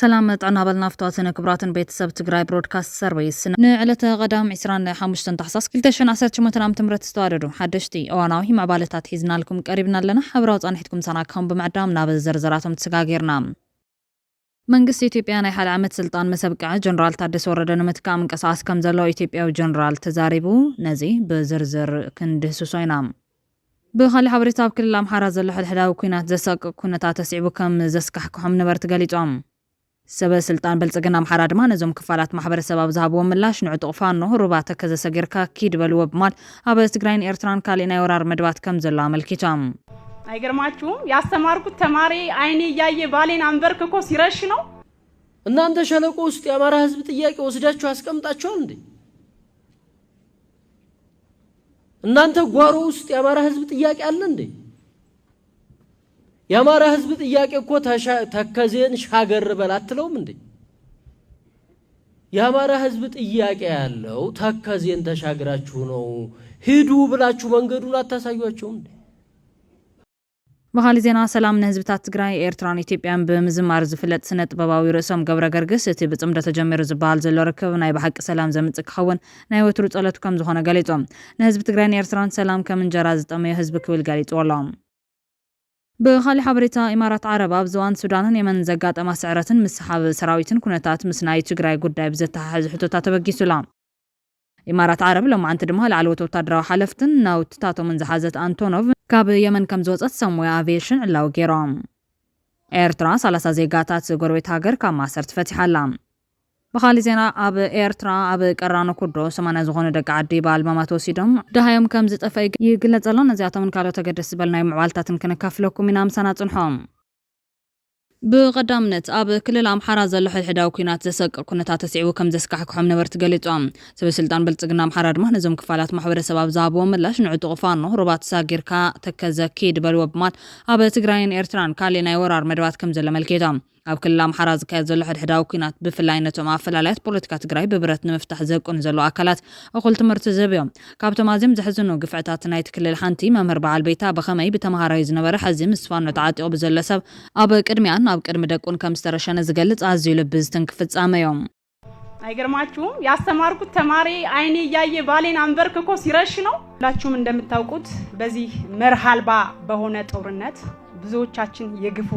سلامة عنا بالنافطاتنا كبراتن بيتسب تقراي برودكاست سيرفيس نعلة قدام 25 تحصص كلتشن عسات شمتنا متمرت استواردو حدشتي اواناوهي مع بالتات حيزنا لكم قريبنا لنا حبراوت انحيتكم سناكم بمعدامنا بالزرزراتهم تسقاقيرنا منقس إثيوبيا ناي حال عمد سلطان مسبقع جنرال تادس ورد نمتكا من قصاص كم زلو إثيوبيا وجنرال تزاريبو نزي بزرزر كنده سوسوينام بخالي حبريتا بكل الأمحارة زلو حداو كوينات زساق كونتا تسعيبو كم زسكحكوهم نبرت قاليتوام سبا سلطان بلصقنا أمحارة دما نزوم كفالات محبر السباب زهابو ملاش نعطو قفانو رباتا كذا سقيركا كيد بلو بمال هابا استقراين إيرتران كالينا يورار مدوات كم زلو عملكيتوام አይገርማችሁም ያስተማርኩት ተማሪ አይኔ ያየ ባሌን አንበርክኮ ሲረሽ ነው እናንተ ሸለቆ ውስጥ ያማራ ህዝብ ጥያቄ ወስዳችሁ አስቀምጣችኋል እንዴ እናንተ ጓሮ ውስጥ ያማራ ህዝብ ጥያቄ አለ እንዴ ያማራ ህዝብ ጥያቄ እኮ ተከዜን ሻገር በላትለውም እንዴ ያማራ ህዝብ ጥያቄ ያለው ተከዜን ተሻግራችሁ ነው ሂዱ ብላችሁ መንገዱን አታሳዩአቸውም እንዴ بحال زينا سلام نهزبتات تقراي إيرتران إثيوبيان بمزمار زفلت سنة بباوي رأسهم قبرة قرقس تي بتمدة تجمير زبال زلو ركب ناي بحق سلام زمتك خون ناي وتروت قلتو كم زخونا قاليتهم نهزب تقراي إيرتران سلام كمن جرازت أمي هزبك والقاليت والله بخالي حبريتا إمارات عرب بزوان سودان يمن زقات أما سعرة مسحاب سراويتن كونتات مسناي تقراي قداي بزتها حز حتوتا تبقي سلام إمارات عرب لما عن تدمها العلوة وتدرى حلفتن ناو تتاتو من زحازة أنتونوف كاب يمن كم زوزت سمويا أفيشن علاو جيرام إيرترا سالسا زيقاتات قرويت هاجر كما سرت فتح اللام بخالي زينا أب إيرترا أب كرانو كدو سمانا زغون دق عدي بالماماتو سيدم دهايم كم زت أفايق يقلت زلون زياتا من كالو تقدس بلناي معوالتاتن كنكافلوكو منام سنات نحوم بقدامنت أب كل الأمحارة زلو حداو كينات زسق كونتا تسعيو كم زسكحكوهم نبرت قاليتوام سبب سلطان بلصقنا أمحارة دمه نزوم كفالات محبر السباب زابو ملاش نعطو قفانو رباط ساقيركا تكزا كيد بالوب مال أب تقراين إيرتران كالينا يورار مدوات كم زل ملكيتوام أب كل الأمحارة زكاية زلو حداو كينات بفلاينتو مع فلالات بوليتكا تقراي ببرت نمفتح زاكون زلو أكلات أقولت مرتزبيوم كابتو مازم زحزنو قفعتات نايت كل الحانتي ممر بعال بيتا بخمي بتمهارة يزنبر حزم سفان نتعاطيو بزلسب أب كرميان أب كرمي دكون كم استرشان زقلت عزيو لبز تنكفت عاميوم አይገርማችሁም ያስተማርኩት ተማሪ አይኔ ያየ ባሌን አንበርክኮ ሲረሽ ነው ሁላችሁም እንደምታውቁት በዚህ መርሃልባ በሆነ ጦርነት ብዙዎቻችን የግፉ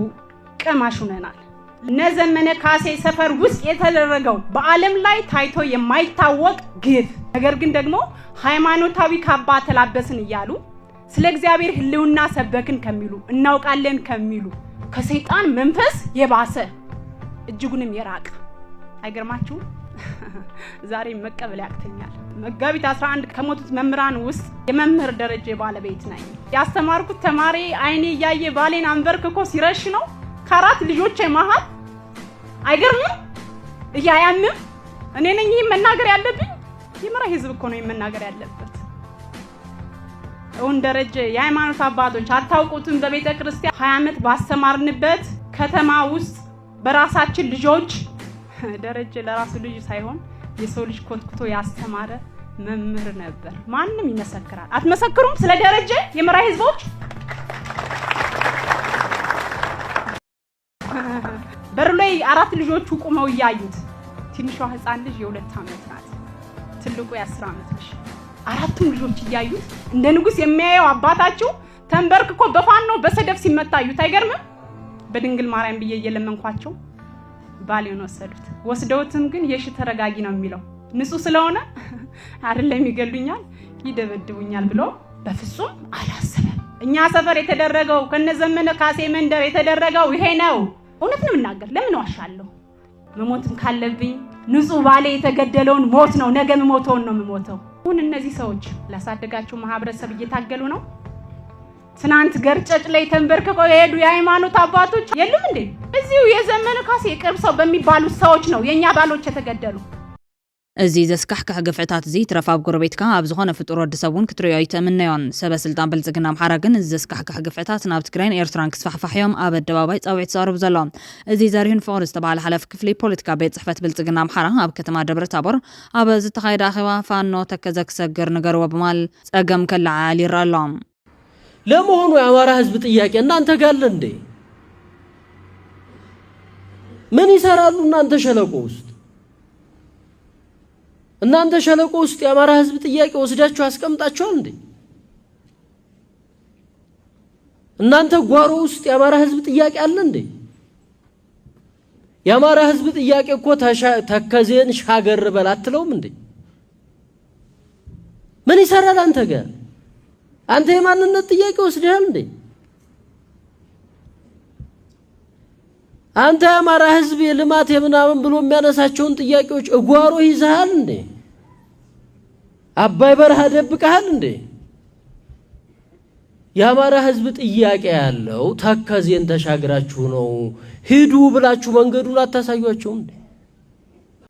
ቀማሽ ሆነናል ነዘመነ ካሴ ሰፈር ውስጥ የተደረገው በአለም ላይ ታይቶ የማይታወቅ ግፍ ነገር ግን ደግሞ ሃይማኖታዊ ካባ ተላበስን ይያሉ ስለ እግዚአብሔር ህልውና ሰበክን ከሚሉ እናውቃለን ከሚሉ ከሰይጣን መንፈስ የባሰ እጅጉንም የራቀ አይገርማችሁ ዛሬ መቀበል ያክተኛል መጋቢት 11 ከሞቱት መምህራን ውስጥ የመምህር ደረጃ ባለቤት ነኝ ያስተማርኩት ተማሪ አይኔ ያየ ባሌን አንበርክኮ ሲረሽ ነው ከአራት ልጆቼ መሃል አይገርምም ያያምም እኔ ነኝ መናገር ያለብኝ የመራ ህዝብ እኮ ነው መናገር ያለበት ደረጃ የሃይማኖት አባቶች አታውቁትም በቤተ ክርስቲያን 20 ዓመት ባስተማርንበት ከተማ ውስጥ በራሳችን ልጆች ደረጃ ለራሱ ልጅ ሳይሆን የሰው ልጅ ኮትኩቶ ያስተማረ መምህር ነበር ማንንም ይመሰክራል አትመሰክሩም ስለ ደረጃ የመራ ህዝቦች በርላይ አራት ልጆቹ ቆመው ያዩት ትንሿ ህፃን ልጅ የ2 ዓመት ናት ትልቁ የ10 ዓመት ልጅ አራቱም ልጆች ያዩት እንደ ንጉስ የሚያየው አባታቸው ተንበርክኮ በፋኖ በሰደፍ ሲመታዩት አይገርምም በድንግል ማርያም ብዬ የለመንኳቸው ባሌን ወስደውትም ግን የሽ ተረጋጊ ነው የሚለው ንጹህ ስለሆነ አይደለም ይገሉኛል ይደበድቡኛል ብሎ በፍጹም አላሰበም እኛ ሰፈር የተደረገው ከነዘመነ ካሴ መንደር የተደረገው ይሄ ነው እውነት ነው እናገር ለምን ዋሻለሁ መሞትም ካለብኝ ንጹህ ባሌ የተገደለውን ሞት ነው ነገ መሞተውን ነው መሞተው ሁን እነዚህ ሰዎች ላሳደጋቸው ማህበረሰብ እየታገሉ ነው ትናንት ገርጨጭ ላይ ተንበርክቀው የሄዱ የሃይማኖት አባቶች የሉም እንዴ እዚሁ የዘመነ ካሴ ቅርብ ሰው በሚባሉ ሰዎች ነው የኛ ባሎች የተገደሉ እዚ ዘስካሕካሕ ገፍዕታት እዚ ትረፋብ ጎረቤትካ ኣብ ዝኾነ ፍጡር ወዲ ሰውን ክትሪኦ ይተምነዮን ሰበ ስልጣን ብልጽግና ኣምሓራ ግን እዚ ዘስካሕካሕ ገፍዕታት ናብ ትግራይን ኤርትራን ክስፋሕፋሕዮም ኣብ ኣደባባይ ጻውዒት ተቕርብ ዘሎ እዚ ዘሪሁን ፍቅሪ ዝተባሃለ ሓለፍ ክፍሊ ፖለቲካ ቤት ጽሕፈት ብልጽግና ኣምሓራ ኣብ ከተማ ደብረ ታቦር ኣብ ዝተኻየደ ኣኼባ ፋኖ ተከዘ ክሰግር ንገርዎ ብማል ጸገም ከለዓል ይረአ ኣሎ ለመሆኑ የአማራ ህዝብ ጥያቄ እናንተ ጋር አለ እንዴ ምን ይሰራሉ እናንተ ሸለቆ ውስጥ? እናንተ ሸለቆ ውስጥ የአማራ ህዝብ ጥያቄ ወስዳችሁ አስቀምጣችኋል እንዴ? እናንተ ጓሮ ውስጥ የአማራ ህዝብ ጥያቄ አለ እንዴ? የአማራ ህዝብ ጥያቄ እኮ ተከዜን ሻገር በል አትለውም እንዴ? ምን ይሰራል አንተ ጋር? አንተ የማንነት ጥያቄ ወስደሃል እንዴ? አንተ የአማራ ህዝብ የልማት የምናምን ብሎ የሚያነሳቸውን ጥያቄዎች እጓሮ ይዘሃል እንዴ? አባይ በረሃ ደብቀሃል እንዴ? የአማራ ህዝብ ጥያቄ ያለው ተከዜን ተሻግራችሁ ነው። ሂዱ ብላችሁ መንገዱን አታሳዩአቸውም እንዴ?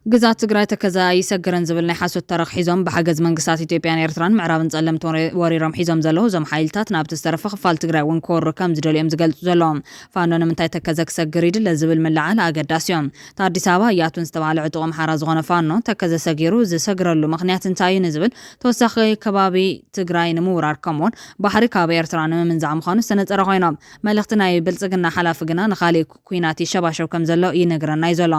ግዛት ትግራይ ተከዛ ይሰግረን ዝብል ናይ ሓሶት ተረኽ ሒዞም ብሓገዝ መንግስታት ኢትዮጵያን ኤርትራን ምዕራብን ጸለምት ወሪሮም ሒዞም ዘለዉ ዞም ሓይልታት ናብቲ ዝተረፈ ክፋል ትግራይ እውን ክወሩ ከም ዝደልዮም ዝገልጹ ዘለዎም ፋኖ ንምንታይ ተከዘ ክሰግር ይድለ ዝብል ምላዓል ኣገዳሲ እዮም። እቲ ኣዲስ ኣበባ እያቱን ዝተባሃለ ዕጡቕ ኣምሓራ ዝኾነ ፋኖ ተከዘ ሰጊሩ ዝሰግረሉ ምክንያት እንታይ እዩ ንዝብል ተወሳኺ ከባቢ ትግራይ ንምውራር ከምኡውን ባሕሪ ካብ ኤርትራ ንምምንዛዕ ምዃኑ ዝተነፀረ ኮይኖም መልእኽቲ ናይ ብልፅግና ሓላፊ ግና ንኻሊእ ኩናት ይሸባሸብ ከም ዘሎ ይነግረና እዩ ዘሎ።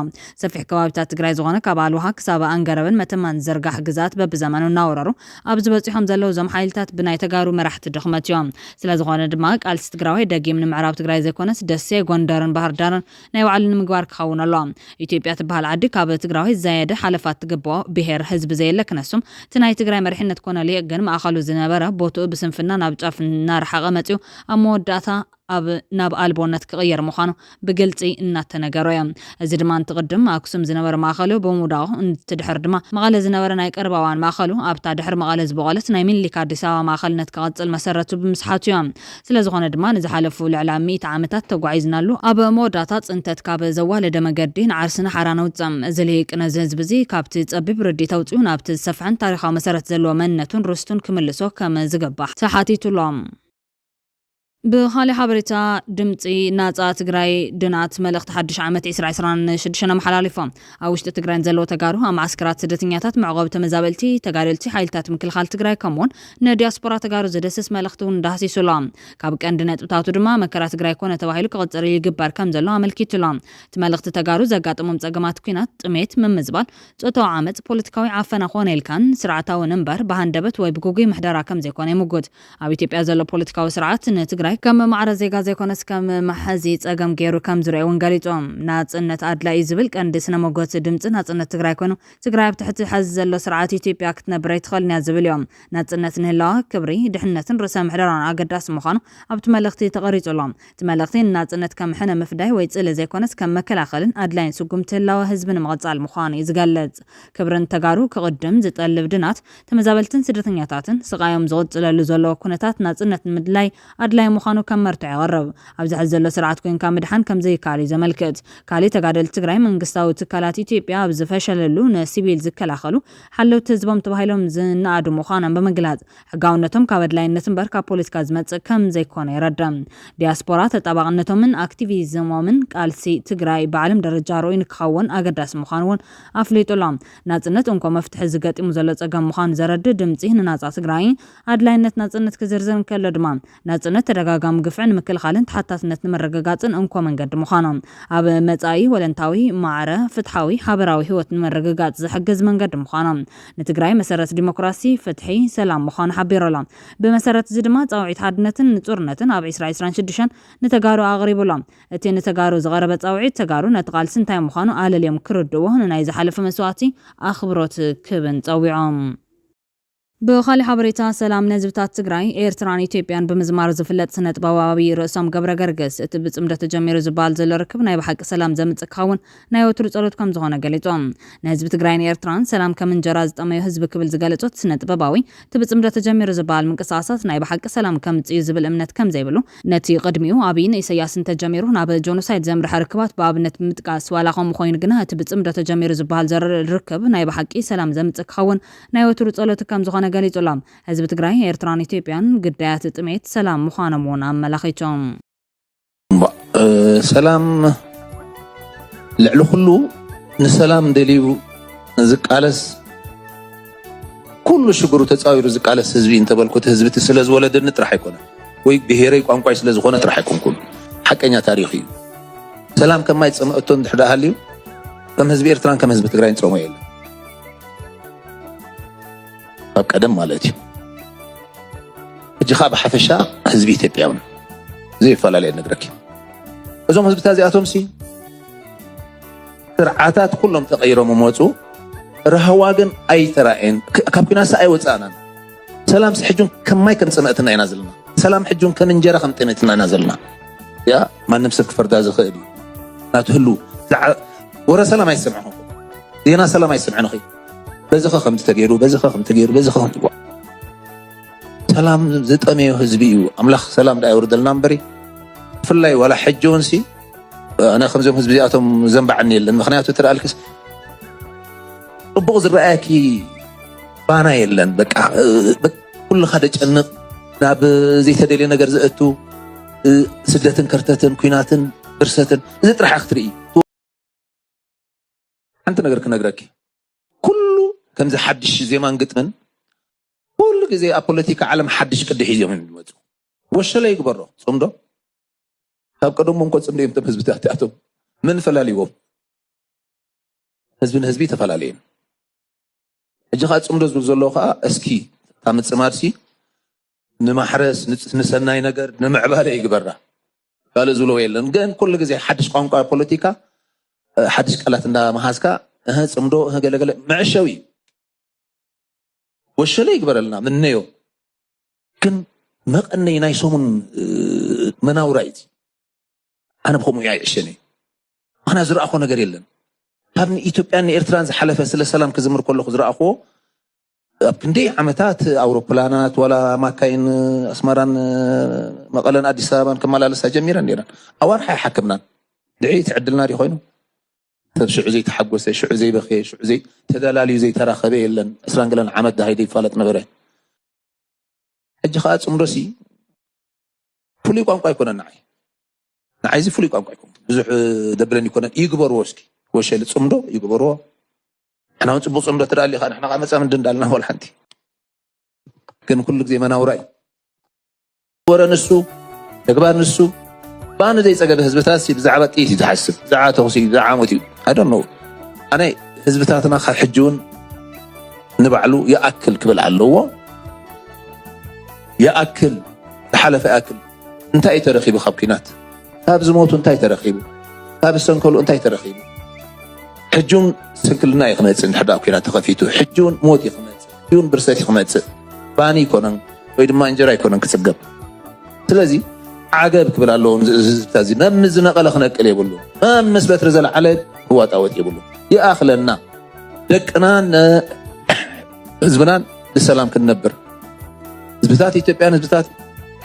ሰፊሕ ከባቢታት ትግራይ ዝኾነ ካብ ኣልዋሃ ክሳብ አንገረብን መተማን ዘርጋሕ ግዛት በብዘመኑ እናወረሩ ኣብ ዝበፂሖም ዘለዉ ዞም ሓይልታት ብናይ ተጋሩ መራሕቲ ድኽመት እዮም። ስለዝኾነ ድማ ቃልሲ ትግራዋይ ደጊም ንምዕራብ ትግራይ ዘይኮነስ ደሴ ጎንደርን ባህር ዳርን ናይ ባዕሉ ንምግባር ክኸውን ኣሎ። ኢትዮጵያ ትበሃል ዓዲ ካብ ትግራዋይ ዘየደ ሓለፋት ትግብኦ ብሄር ህዝቢ ዘየለ ክነሱም እቲ ናይ ትግራይ መሪሕነት ኮነ ልየ ግን ማእኸሉ ዝነበረ ቦትኡ ብስንፍና ናብ ጫፍ እናረሓቐ መፅኡ ኣብ መወዳእታ ናብ ኣልቦነት ክቕየር ምዃኑ ብግልፂ እናተነገሮ እዮም። እዚ ድማ እንትቕድም ኣክሱም ዝነበረ ማእኸሉ ብምውዳቑ እንትድሕር ድማ መቐለ ዝነበረ ናይ ቀረባዋን ማእኸሉ ኣብታ ድሕር መቐለ ዝበቖለት ናይ ሚኒሊክ ኣዲስ ኣበባ ማእኸልነት ክቐፅል መሰረቱ ብምስሓቱ እዮም። ስለዝኾነ ድማ ንዝሓለፉ ልዕሊ 100 ዓመታት ተጓዒዝናሉ ኣብ መወዳእታ ፅንተት ካብ ዘዋለደ መገዲ ንዓርስና ሓራ ነውፅም። እዚ ልሂቅ ነዚ ህዝቢ እዚ ካብቲ ፀቢብ ርዲት ኣውፅኡ ናብቲ ዝሰፍሐን ታሪኻዊ መሰረት ዘለዎ መንነቱን ርስቱን ክምልሶ ከም ዝግባሕ ተሓቲቱሎም። ብኻሊእ ሓበሬታ ድምፂ ናፃ ትግራይ ድናት መልእኽቲ ሓድሽ ዓመት 2026 ኣመሓላሊፎም ኣብ ውሽጢ ትግራይን ዘለዎ ተጋሩ ኣብ ማዕስከራት ስደተኛታት መዕቆቢ ተመዛበልቲ ተጋደልቲ ሓይልታት ምክልኻል ትግራይ ከምኡውን ንዲያስፖራ ተጋሩ ዘደስስ መልእኽቲ እውን ዳሃሲሱሎም። ካብ ቀንዲ ነጥብታቱ ድማ መከራ ትግራይ ኮነ ተባሂሉ ክቕፅል ይግበር ከም ዘሎ ኣመልኪቱሎም። እቲ መልእኽቲ ተጋሩ ዘጋጥሞም ፀገማት ኩናት፣ ጥሜት፣ ምምዝባል፣ ፆታዊ ዓመፅ፣ ፖለቲካዊ ዓፈና ኮነ ኢልካን ስርዓታውን እምበር ብሃንደበት ወይ ብጉጉይ ምሕደራ ከም ዘይኮነ ይምጉድ። ኣብ ኢትዮጵያ ዘሎ ፖለቲካዊ ስርዓት ንትግራይ ከም ማዕረ ዜጋ ዘይኮነስ ከም ማሕዚ ፀገም ገይሩ ከም ዝርአ እውን ገሊፆም። ናፅነት ኣድላይ ዝብል ቀንዲ ስነ መጎት ድምፂ ናፅነት ትግራይ ኮይኑ ትግራይ ኣብ ትሕቲ ሕዚ ዘሎ ስርዓት ኢትዮጵያ ክትነብር ኣይትኽእልን እያ ዝብል እዮም። ናፅነት ንህላዋ ክብሪ ድሕነትን ርእሰ ምሕደራን ኣገዳሲ ምዃኑ ኣብቲ መልእኽቲ ተቐሪፁሎም። እቲ መልእኽቲ ንናፅነት ከም ሕነ ምፍዳይ ወይ ፅለ ዘይኮነስ ከም መከላኸልን ኣድላይን ስጉምቲ ህላወ ህዝቢ ንምቕፃል ምዃኑ እዩ ዝገልፅ። ክብርን ተጋሩ ክቕድም ዝጠልብ ድናት ተመዛበልትን ስደተኛታትን ስቃዮም ዝቕፅለሉ ዘለዎ ኩነታት ናፅነት ንምድላይ ኣድላይ ምዃኑ ከም መርትዕ ይቐርብ። ኣብዚ ሕዚ ዘሎ ስርዓት ኮይንካ ምድሓን ከም ዘይከኣል እዩ ዘመልክት። ካሊእ ተጋደልቲ ትግራይ መንግስታዊ ትካላት ኢትዮጵያ ኣብ ዝፈሸለሉ ንሲቪል ዝከላኸሉ ሓለውቲ ህዝቦም ተባሂሎም ዝነኣዱ ምዃኖም ብምግላፅ ሕጋውነቶም ካብ ኣድላይነት እምበር ካብ ፖለቲካ ዝመፅእ ከም ዘይኮነ ይረድም። ዲያስፖራ ተጣባቕነቶምን ኣክቲቪዝሞምን ቃልሲ ትግራይ ብዓለም ደረጃ ርኡይ ንክኸውን ኣገዳሲ ምዃኑ እውን ኣፍሊጡሎም። ናፅነት እንኮ መፍትሒ ዝገጢሙ ዘሎ ፀገም ምዃኑ ዘረድእ ድምፂ ንናፃ ትግራይ ኣድላይነት ናፅነት ክዝርዝር እንከሎ ድማ ናፅነት ተደጋጋሚ ግፍዕን ምክልኻልን ተሓታትነት ንምርግጋፅን እንኮ መንገዲ ምዃኖም ኣብ መጻኢ ወለንታዊ ማዕረ ፍትሓዊ ሓበራዊ ህይወት ንምርግጋፅ ዝሕግዝ መንገዲ ምዃኖም ንትግራይ መሰረት ዲሞክራሲ ፍትሒ ሰላም ምዃኑ ሓቢሮሎም። ብመሰረት እዚ ድማ ፃውዒት ሓድነትን ንጹርነትን ኣብ 2026 ንተጋሩ ኣቕሪቡሎም። እቲ ንተጋሩ ዝቐረበ ፃውዒት ተጋሩ ነቲ ቃልሲ እንታይ ምዃኑ ኣለልዮም ክርድዎ ንናይ ዝሓለፈ መስዋዕቲ ኣኽብሮት ክብን ፀዊዖም። ብኻሊእ ሓበሬታ ሰላም ንህዝብታት ትግራይ ኤርትራን ኢትዮጵያን ብምዝማር ዝፍለጥ ስነ ጥበባዊ ርእሶም ገብረ ገርግስ እቲ ብፅምደት ተጀሚሩ ዝበሃል ዘሎ ርክብ ናይ ብሓቂ ሰላም ዘምፅእ ክኸውን ናይ ወትሩ ጸሎት ከም ዝኾነ ገሊፆም። ንህዝቢ ትግራይን ኤርትራን ሰላም ከም እንጀራ ዝጠመዮ ህዝቢ ክብል ዝገለፆት ስነ ጥበባዊ እቲ ብፅምደት ተጀሚሩ ዝበሃል ምንቅስቓሳት ናይ ብሓቂ ሰላም ከምፅኡ ዝብል እምነት ከም ዘይብሉ ነቲ ቅድሚኡ ኣብይን ኢሳያስን ተጀሚሩ ናብ ጆኖሳይድ ዘምርሐ ርክባት ብኣብነት ብምጥቃስ ዋላ ከምኡ ኮይኑ ግና እቲ ብፅምደት ተጀሚሩ ዝበሃል ዘሎ ርክብ ናይ ብሓቂ ሰላም ዘምፅእ ክኸውን ናይ ወትሩ ጸሎት ከም ዝኾነ ገሊፆሎም። ህዝቢ ትግራይ ኤርትራን ኢትዮጵያን ግዳያት ጥሜት ሰላም ምዃኖም እውን ኣመላኺቶም። ሰላም ልዕሊ ኩሉ ንሰላም ደልዩ ዝቃለስ ኩሉ ሽግሩ ተፃዊሩ ዝቃለስ ህዝቢ እንተበልኩት ህዝቢ ስለዝወለደኒ ጥራሕ ኣይኮነ ወይ ብሄረይ ቋንቋይ ስለዝኾነ ጥራሕ ኣይኮንኩን። ሓቀኛ ታሪኽ እዩ። سلام كما يتصمئتون دحدا هاليو كم حزب إيرتران كم حزب تግራይ نصومو يلا ኣብ ቀደም ማለት እዩ እጂ ኻ ብሓፈሻ ህዝቢ ኢትዮጵያውን ዘይፈላለየ ነግረክ እዞም ህዝብታት እዚኣቶም ሲ ስርዓታት ኩሎም ተቐይሮም መፁ ረህዋ ግን ኣይተራእየን ካብ ኩናት ኣይወፃናን ሰላም ሕጁን ከማይ ክንፅምዕትና ኢና ዘለና ሰላም ሕጁን ከም እንጀራ ከም ጥምዕትና ኢና ዘለና ያ ማንም ሰብ ክፈርዳ ዝኽእል እዩ ናቱ ህሉ ወረ ሰላም ኣይሰምዐኹም ዜና ሰላም ኣይሰምዐን ኺ በዝኸ ከም ተገይሩ በዝኸ ከም ተገይሩ በዝኸ ከም ትጓ ሰላም ዝጠመዮ ህዝቢ እዩ ኣምላኽ ሰላም ዳ ይወርደልና እምበሪ ፍላይ ወላ ሕጁን ሲ ኣነ ከምዞም ህዝቢ እዚኣቶም ዘንባዕኒ የለን ምክንያቱ ትረኣልክስ ጽቡቕ ዝረኣያኪ ባና የለን በቃ ኩልኻ ደጨንቕ ናብ ዘይተደልየ ነገር ዝእቱ ስደትን ከርተትን ኩናትን ብርሰትን እዚ ጥራሕ ክትርኢ ሓንቲ ነገር ክነግረኪ ኩሉ ከምዚ ሓድሽ ዜማን ግጥምን ኩሉ ግዜ ኣብ ፖለቲካ ዓለም ሓድሽ ቅዲ ሒዞም ይመፁ ወሸለ ይግበሮ ጽምዶ ካብ ቀደሞም እኮ ጽምዶ እዮም ህዝብታት እዚኣቶም ምን ፈላልይዎም ህዝቢ ንህዝቢ ተፈላለዩን ሕጂ ኸ ጽምዶ ዝብል ዘለዎ ከዓ እስኪ ካብ ምፅማድሲ ንማሕረስ ንሰናይ ነገር ንምዕባለ ይግበራ ካልእ ዝብሎ የለን ግን ኩሉ ግዜ ሓድሽ ቋንቋ ፖለቲካ ሓድሽ ቃላት እንዳመሃዝካ ጽምዶ ገለገለ መዕሸዊ ወሸለ ይግበረልና ምንዮ ግን መቐነይ ናይ ሰሙን መናውራይ ኣነ ብኸምኡ ይዕሸኒ ምክንያት ዝረኣኽዎ ነገር የለን ካብ ኢትዮጵያን ኤርትራን ዝሓለፈ ስለ ሰላም ክዝምር ከለኹ ዝረኣኽዎ ኣብ ክንደይ ዓመታት ኣውሮፕላናት ወላ ማካይን ኣስመራን መቐለን ኣዲስ ኣበባን ከመላለሳ ጀሚረን ነይረን ኣዋርሓ ይሓክምናን ድዒ ትዕድልና ዲ ኮይኑ ሰብ ሽዑ ዘይተሓጎሰ ሽዑ ዘይበኸየ ሽዑ ተደላልዩ ዘይተራኸበ የለን 20 ዓመት ዳሃይደ ይፋለጥ ነበረ ሕጂ ከዓ ጽምዶሲ ፍሉይ ቋንቋ ይኮነን ንዓይዚ ፍሉይ ቋንቋ ይኮን ብዙሕ ደብረን ይኮነን ይግበርዎ እስኪ ወሸል ጽምዶ ይግበርዎ احنا نصبو صمدة ترالي خان احنا قامت من دندالنا هو الحنتي كن كل زي ما نوراي ورا نسو يقبار نسو بان زي سقد حزبتاسي بزعبه طيتي تحسب زعاته سي زعامتي I don't know انا حزبتاتنا حجون نبعلو ياكل كبل علوه ياكل حلف اكل انت اي ترخيب خبكينات هاب زموتو انت اي ترخيب هاب السنكلو انت اي ترخيب حجون سنكلنا يخمت نحدا كينا تخفيتو حجون موت يخمت حجون برسات يخمت باني كونن ويد ما انجرا يكونن كتسقب ስለዚህ عجب كبل اللون زتازي ممز نقل خنقل يبلو ممز بترزل على هو طاوت يبلو يا اخلنا دقنا حزبنا بالسلام كنبر حزبታት ኢትዮጵያን حزبታት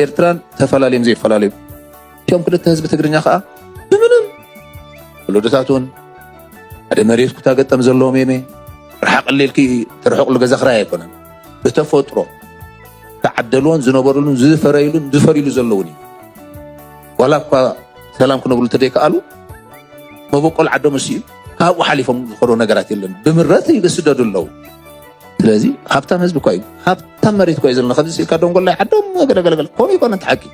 ኤርትራን ተፈላለዩም ዘይፈላለዩ ቶም ክልተ ህዝብ ትግርኛ ከዓ ብምንም ወለደታቱን هذا مريض كنت أقدم زلهم يمي رح أقلل كي ترحق لجزء خراي يكونن بتفطروا تعدلون زنبرلون زفريلون زلوني ولا سلام كنا نقول تديك قالوا ما بقول عدم مسيء هاو حليفهم خرونا قراتي لهم بمرتي يسددوا له لذي هبتم حزب كويس هبتم مريض كويس لنا خدش كادون قول له عدم قال كوني كنا تحكي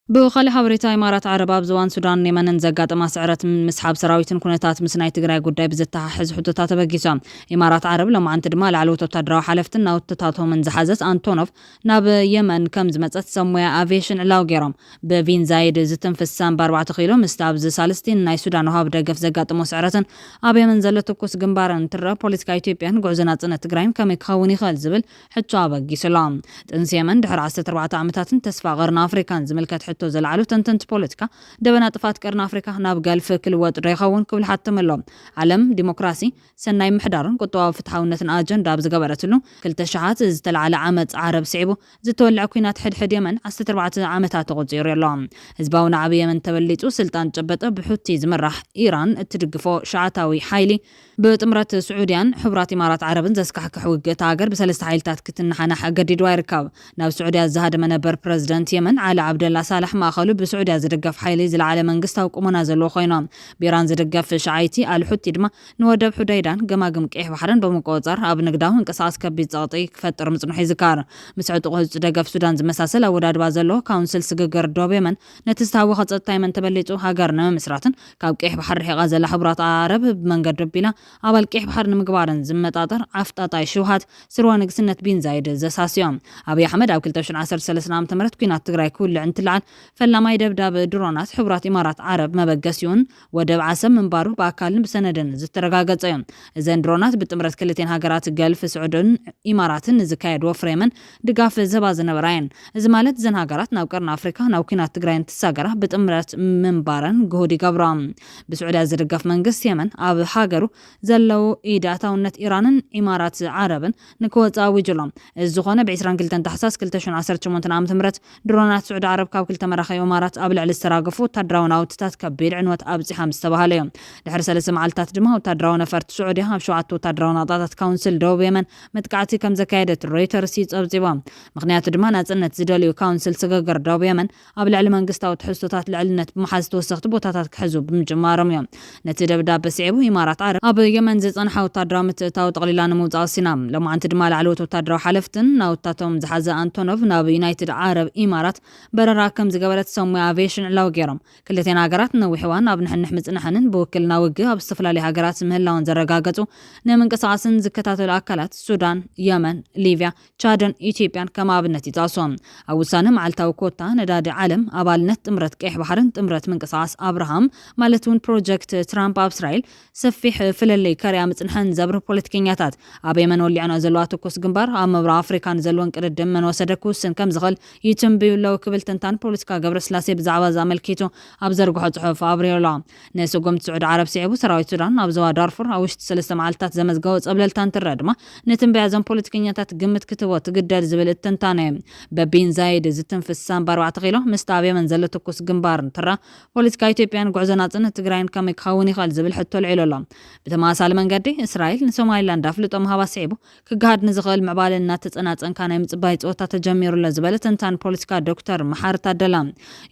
بخالي حبريتا إمارات عرب أبزوان سودان نيمانن زقات مسعرة مسحاب سراويتن كونتات مسناي تقراي قداي بزتها حز حدوتات بقيسام إمارات عرب لما عن تدمال على وتتدراو حلفتنا وتتاتهم من زحازت أنتونوف ناب يمن كم زمتت سمويا أفيشن علاو جيرام بفين زايد زتن في السام ب4 كيلو مستابز سالستين ناي سودان وهاب دقف زقات مسعرة أبي من زلتوكوس جنبارن ترى بوليتيكا إثيوبيان قعزنات سنة تقرايم كم يكوني خال زبل حتى بقيسلام تنس يمن دحر 14 عامتات تسفى غرنا أفريكان زملكات تو زلعلو تنتنت بوليتيكا دبنا طفات قرن افريكا ناب قالف كل واد ريخون كل حتى ملهم علم ديمقراسي سناي محدارن قطوا فتحاونتن اجندا بزغبرتلو كل تشعات زتل على عمد عرب سعبو زتولع كوينات حد يمن 14 عامتات تغزير يلهم حزباونا عبي يمن تبليتو سلطان جبطه بحوتي زمرح ايران تدقفو شعاتاوي حايلي بتمرات سعوديان حبرات امارات عربن زسكحك حوقت هاجر بسلست حايلتات كتنحنا قديد وايركاب ناو سعوديا زهاد منبر بريزيدنت يمن علي عبد الله صالح ዝምራሕ ማእኸሉ ብስዑድያ ዝድገፍ ሓይሊ ዝለዓለ መንግስታዊ ቁመና ዘለዎ ኮይኖም ብኢራን ዝድገፍ ሻዓይቲ አልሑቲ ድማ ንወደብ ሑደይዳን ገማግም ቀይሕ ባሕርን በመቆፃር ኣብ ንግዳዊ እንቅስቃስ ከቢድ ፀቕጢ ክፈጥር ምጽንሑ ይዝካር ምስ ዕጡቕ ህፁ ደገፍ ሱዳን ዝመሳሰል ኣወዳድባ ዘለዎ ካውንስል ስግግር ዶብ የመን ነቲ ዝታወኸ ፀጥታ የመን ተበሊፁ ሃገር ንምስራትን ካብ ቀይሕ ባሕሪ ርሒቓ ዘላ ሕቡራት ዓረብ ብመንገዲ ኣቢላ ኣባል ቀይሕ ባሕሪ ንምግባርን ዝመጣጠር ኣፍጣጣይ ሽውሃት ስርወ ንግስነት ቢን ዛይድ ዘሳስዮም ኣብይ ኣሕመድ ኣብ 2013 ዓ.ም ኩናት ትግራይ ክውልዕ እንትልዓል ፈላማይ ደብዳብ ድሮናት ሕቡራት ኢማራት ዓረብ መበገሲውን ወደብ ዓሰብ ምንባሩ ብኣካልን ብሰነድን ዝተረጋገፀ እዮም እዘን ድሮናት ብጥምረት ክልቴን ሃገራት ገልፍ ስዑድን ኢማራትን ዝካየድ ወፍሪ የመን ድጋፍ ዘባ ዝነበራ እየን እዚ ማለት እዘን ሃገራት ናብ ቀርኒ ኣፍሪካ ናብ ኩናት ትግራይ እንትሳገራ ብጥምረት ምንባረን ግሁድ ይገብራ ብስዑድያ ዝድገፍ መንግስቲ የመን ኣብ ሃገሩ ዘለው ኢዳታውነት ኢራንን ኢማራት ዓረብን ንክወፃ ኣዊጅሎም እዚ ዝኾነ ብ22 ታሕሳስ 2018 ዓ.ም ድሮናት ስዑድ ዓረብ ካብ ክልተ መራኸቢ ኢማራት ኣብ ልዕሊ ዝተራገፉ ወታደራዊ ናውትታት ከቢድ ዕንወት ኣብፂሓ ምስ ተባሃለ እዮም ድሕሪ 3 መዓልታት ድማ ወታደራዊ ነፈርቲ ስዑድያ ኣብ 7 ወታደራዊ ናጣታት ካውንስል ደቡብ የመን መጥቃዕቲ ከም ዘካየደት ሮይተርስ ይፀብፂባ ምክንያቱ ድማ ናጽነት ዝደልዩ ካውንስል ስግግር ደቡብ የመን ኣብ ልዕሊ መንግስታዊ ትሕዝቶታት ልዕልነት ብመሓዝ ተወሰኽቲ ቦታታት ክሕዙ ብምጅማሮም እዮም ነቲ ደብዳቤ ስዒቡ ኢማራት ዓረብ ኣብ የመን ዝፀንሐ ወታደራዊ ምትእታው ጠቕሊላ ንምውፃእ ወሲና ሎማዓንቲ ድማ ላዕለዎት ወታደራዊ ሓለፍትን ናውታቶም ዝሓዘ አንቶኖቭ ናብ ዩናይትድ ዓረብ ኢማራት በረራ ከም ዝገበረት ሰሙያ አቪዬሽን ዕላው ገይሮም ክልቴን ሃገራት ነዊሕ እዋን ኣብ ንሕንሕ ምጽንሕንን ብውክልና ውግእ ኣብ ዝተፈላለዩ ሃገራት ምህላውን ዘረጋገፁ ንምንቅስቃስን ዝከታተሉ ኣካላት ሱዳን የመን ሊብያ ቻድን ኢትዮጵያን ከም ኣብነት ይጣቕሶም ኣብ ውሳነ መዓልታዊ ኮታ ነዳዲ ዓለም ኣባልነት ጥምረት ቀይሕ ባሕርን ጥምረት ምንቅስቃስ አብርሃም ማለት እውን ፕሮጀክት ትራምፕ ኣብ እስራኤል ሰፊሕ ፍለለይ ከርያ ምጽንሐን ዘብሪ ፖለቲከኛታት ኣብ የመን ወሊዕና ዘለዋ ትኩስ ግንባር ኣብ ምብራቕ ኣፍሪካን ዘለወን ቅድድም መን ወሰደ ክውስን ከም ዝኽእል ይትንብዩለው ክብል ትንታን ፖለቲካ ገብረ ስላሴ ብዛዕባ ዘመልኪቱ ኣብ ዘርግሖ ጽሑፍ ኣብሪዮላ ነስጎምቲ ስዑድ ዓረብ ስዒቡ ሰራዊት ሱዳን ኣብ ዞባ ዳርፉር ኣብ ውሽጢ 3 መዓልታት ዘመዝገበ ፀብለልታን ትረአ ድማ ነትንበያ ዞም ፖለቲከኛታት ግምት ክትቦ ትግደል ዝብል ትንታነ በቢን ዛይድ ዝትንፍስ ሳምባ 4 ኪሎ ምስቲ ኣብ የመን ዘሎ ትኩስ ግንባር ትራ ፖለቲካ ኢትዮጵያን ጉዕዞ ናጽነት ትግራይን ከመይ ክኸውን ይኽእል ዝብል ሕቶ ልዒሉሎ ብተመሳሳሊ መንገዲ እስራኤል ንሶማሊላንድ ኣፍልጦ ምሃባ ስዒቡ ክገሃድ ንዝኽእል ምዕባለን እናተጸናጸንካ ናይ ምጽባይ ፆታ ተጀሚሩሎ ዝበለ ትንታን ፖለቲካ ዶክተር መሓር ታደላ